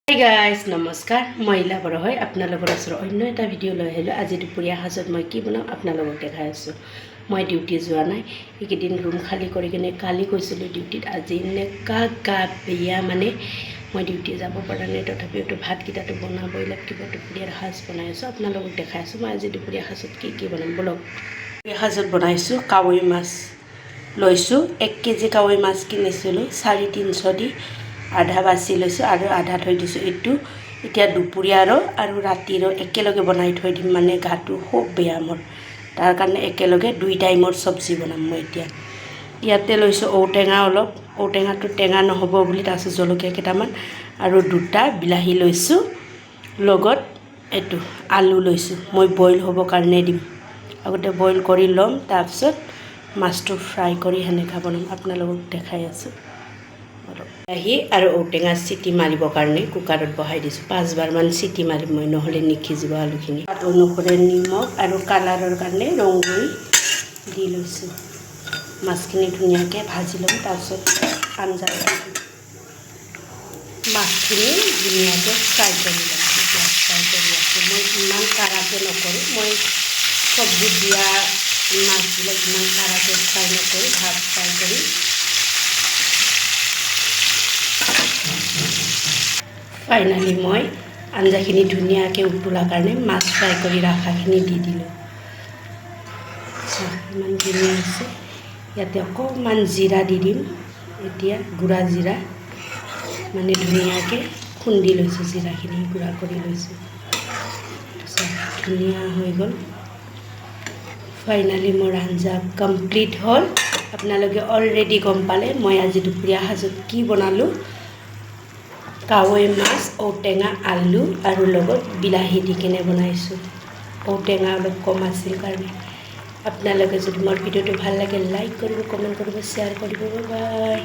Hi guys নমস্কাৰ মই ইলা বড়ো হয় আপোনালোকৰ ওচৰত অন্য এটা ভিডিঅ' লৈ আহিলোঁ। আজি দুপৰীয়া সাজত মই কি বনাম আপোনালোকক দেখাই আছোঁ। মই ডিউটি যোৱা নাই, এইকেইদিন ৰুম খালী কৰি কিনে কালি গৈছিলোঁ ডিউটিত। আজি এনেকুৱা গা বেয়া মানে মই ডিউটি যাব পৰা নাই, তথাপিওতো ভাতকেইটাটো বনাবই লাগিব। দুপৰীয়াৰ সাজ বনাই আছোঁ, আপোনালোকক দেখাই আছোঁ মই আজি দুপৰীয়া সাজত কি বনাম বলক। দুপৰীয়া সাজত বনাইছোঁ কাৱৈ মাছ লৈছোঁ। 1 কেজি কাৱৈ মাছ কিনিছিলোঁ 350 দি, আধা বাছি লৈছোঁ আৰু আধা থৈ দিছোঁ। এইটো এতিয়া দুপৰীয়াৰো আৰু ৰাতিৰো একেলগে বনাই থৈ দিম, মানে গাটো খুব বেয়া মোৰ, তাৰ কাৰণে একেলগে 2 টাইমৰ চব্জি বনাম মই। এতিয়া ইয়াতে লৈছোঁ ঔটেঙা অলপ, ঔটেঙাটো টেঙা নহ'ব বুলি, তাৰপিছত জলকীয়া কেইটামান আৰু 2টা বিলাহী লৈছোঁ, লগত এইটো আলু লৈছোঁ। মই বইল হ'বৰ কাৰণে দিম, আগতে বইল কৰি ল'ম, তাৰপিছত মাছটো ফ্ৰাই কৰি সেনেকৈ বনাম, আপোনালোকক দেখাই আছোঁ। বিলাহী আৰু ঔটেঙা চিটি মাৰিবৰ কাৰণে কুকাৰত বহাই দিছোঁ। 5বাৰমান চিটি মাৰিম মই, নহ'লে নিসিজিব আলুখিনি। সোৱাদ অনুসৰি নিমখ আৰু কালাৰৰ কাৰণে ৰংগুৰি দি লৈছোঁ। মাছখিনি ধুনীয়াকৈ ভাজি ল'ম, তাৰপিছত আঞ্জা মাছখিনি ধুনীয়াকৈ ফ্ৰাই কৰি ল'ম। এতিয়া ফ্ৰাই কৰি আছোঁ মই, ইমান কাঢ়াকৈ নকৰোঁ মই, চব্জিত দিয়া মাছবিলাক ইমান কাঢ়াকৈ ফ্ৰাই নকৰোঁ, ভাত ফ্ৰাই কৰি। ফাইনালি মই আঞ্জাখিনি ধুনীয়াকৈ উতলাৰ কাৰণে মাছ ফ্ৰাই কৰি ৰখাখিনি দি দিলোঁ। ইমান ধুনীয়া হৈছে। ইয়াতে অকণমান জিৰা দি দিম, এতিয়া গুড়া জিৰা, মানে ধুনীয়াকৈ খুন্দি লৈছোঁ, জিৰাখিনি গুড়া কৰি লৈছোঁ। ধুনীয়া হৈ গ'ল। ফাইনালি মোৰ আঞ্জা কমপ্লিট হ'ল। আপোনালোকে অলৰেডি গম পালে মই আজি দুপৰীয়া সাজত কি বনালোঁ। কাৱৈ মাছ, ঔটেঙা, আলু আৰু লগত বিলাহী দি কিনে বনাইছোঁ। ঔটেঙা অলপ কম আছিল কাৰণে। আপোনালোকে যদি মোৰ ভিডিঅ'টো ভাল লাগে লাইক কৰিব, কমেণ্ট কৰিব, শ্বেয়াৰ কৰিব। Bye bye.